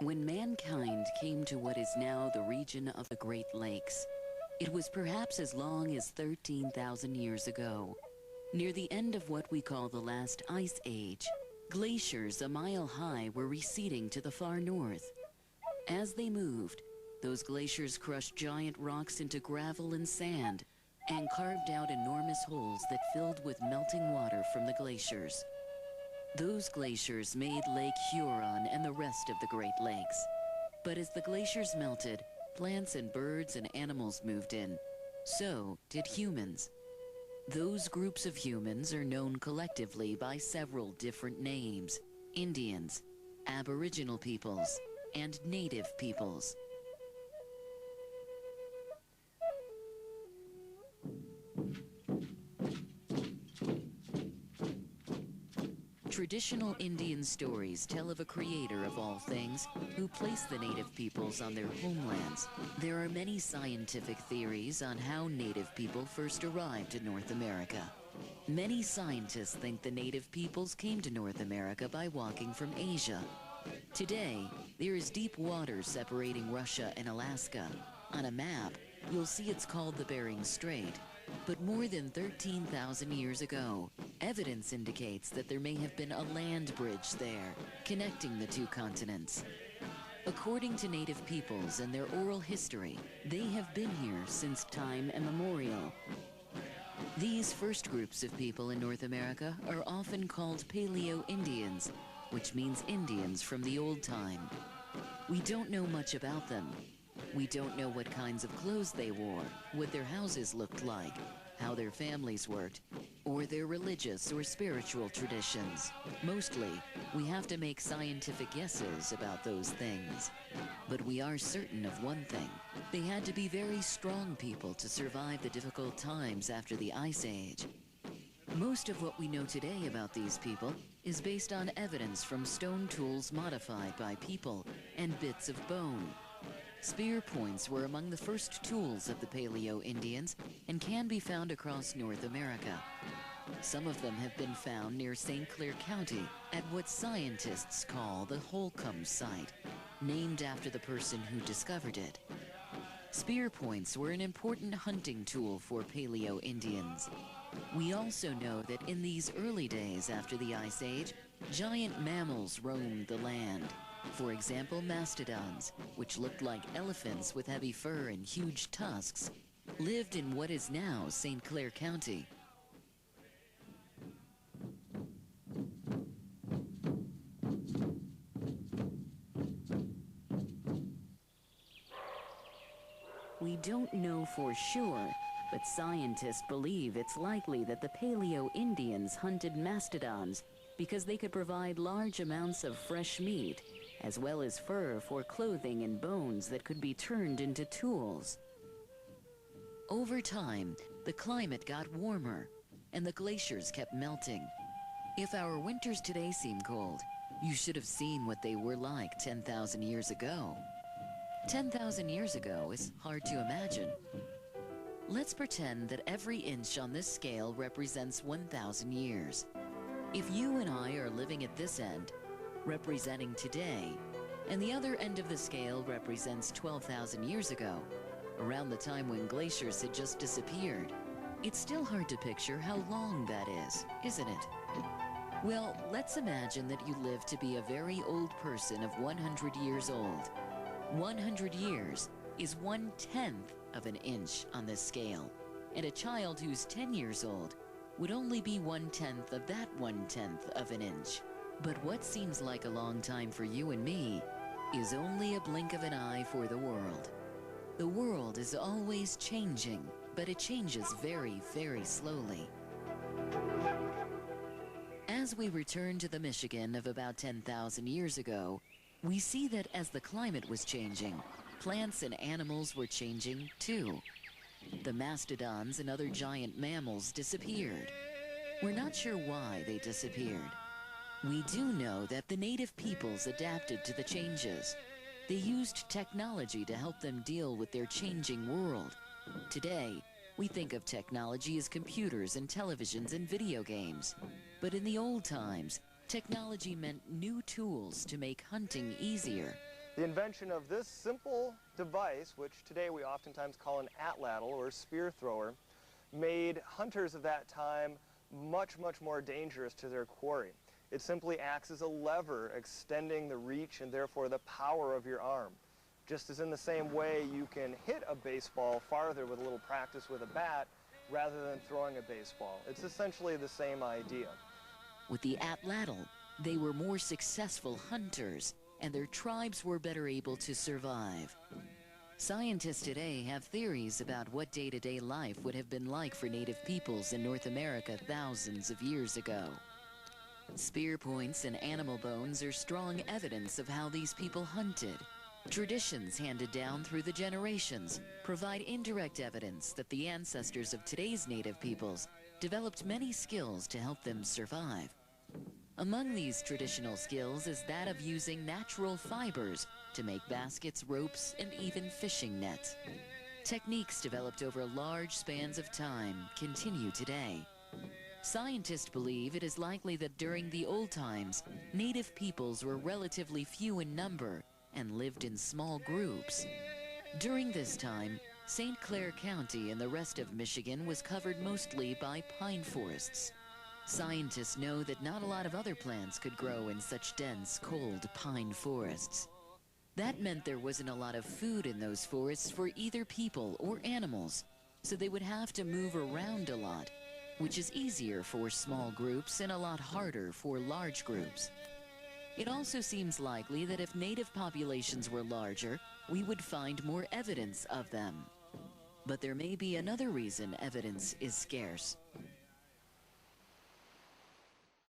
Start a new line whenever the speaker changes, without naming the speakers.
When mankind came to what is now the region of the Great Lakes, it was perhaps as long as 13,000 years ago. Near the end of what we call the last ice age, glaciers a mile high were receding to the far north. As they moved, those glaciers crushed giant rocks into gravel and sand and carved out enormous holes that filled with melting water from the glaciers. Those glaciers made Lake Huron and the rest of the Great Lakes. But as the glaciers melted, plants and birds and animals moved in. So did humans. Those groups of humans are known collectively by several different names: Indians, Aboriginal peoples, and Native peoples. Traditional Indian stories tell of a creator of all things who placed the native peoples on their homelands. There are many scientific theories on how native people first arrived in North America. Many scientists think the native peoples came to North America by walking from Asia. Today, there is deep water separating Russia and Alaska. On a map, you'll see it's called the Bering Strait. But more than 13,000 years ago, evidence indicates that there may have been a land bridge there, connecting the two continents. According to native peoples and their oral history, they have been here since time immemorial. These first groups of people in North America are often called Paleo-Indians, which means Indians from the old time. We don't know much about them. We don't know what kinds of clothes they wore, what their houses looked like, how their families worked, or their religious or spiritual traditions. Mostly, we have to make scientific guesses about those things. But we are certain of one thing: they had to be very strong people to survive the difficult times after the Ice Age. Most of what we know today about these people is based on evidence from stone tools modified by people and bits of bone. Spear points were among the first tools of the Paleo-Indians and can be found across North America. Some of them have been found near St. Clair County at what scientists call the Holcomb site, named after the person who discovered it. Spear points were an important hunting tool for Paleo-Indians. We also know that in these early days after the Ice Age, giant mammals roamed the land. For example, mastodons, which looked like elephants with heavy fur and huge tusks, lived in what is now St. Clair County. We don't know for sure, but scientists believe it's likely that the Paleo-Indians hunted mastodons because they could provide large amounts of fresh meat, as well as fur for clothing and bones that could be turned into tools. Over time, the climate got warmer, and the glaciers kept melting. If our winters today seem cold, you should have seen what they were like 10,000 years ago. 10,000 years ago is hard to imagine. Let's pretend that every inch on this scale represents 1,000 years. If you and I are living at this end, representing today, and the other end of the scale represents 12,000 years ago, around the time when glaciers had just disappeared, it's still hard to picture how long that is, isn't it? Well, let's imagine that you live to be a very old person of 100 years old. 100 years is 1/10 of an inch on this scale, and a child who's 10 years old would only be 1/10 of that 1/10 of an inch. But what seems like a long time for you and me is only a blink of an eye for the world. The world is always changing, but it changes very, very slowly. As we return to the Michigan of about 10,000 years ago, we see that as the climate was changing, plants and animals were changing too. The mastodons and other giant mammals disappeared. We're not sure why they disappeared. We do know that the native peoples adapted to the changes. They used technology to help them deal with their changing world. Today, we think of technology as computers and televisions and video games. But in the old times, technology meant new tools to make hunting easier.
The invention of this simple device, which today we oftentimes call an atlatl or spear thrower, made hunters of that time much, much more dangerous to their quarry. It simply acts as a lever, extending the reach and therefore the power of your arm. Just as in the same way you can hit a baseball farther with a little practice with a bat rather than throwing a baseball. It's essentially the same idea.
With the atlatl, they were more successful hunters, and their tribes were better able to survive. Scientists today have theories about what day-to-day life would have been like for native peoples in North America thousands of years ago. Spear points and animal bones are strong evidence of how these people hunted. Traditions handed down through the generations provide indirect evidence that the ancestors of today's native peoples developed many skills to help them survive. Among these traditional skills is that of using natural fibers to make baskets, ropes, and even fishing nets. Techniques developed over large spans of time continue today. Scientists believe it is likely that during the old times, native peoples were relatively few in number and lived in small groups. During this time, St. Clair County and the rest of Michigan was covered mostly by pine forests. Scientists know that not a lot of other plants could grow in such dense, cold pine forests. That meant there wasn't a lot of food in those forests for either people or animals, so they would have to move around a lot, which is easier for small groups and a lot harder for large groups. It also seems likely that if native populations were larger, we would find more evidence of them. But there may be another reason evidence is scarce.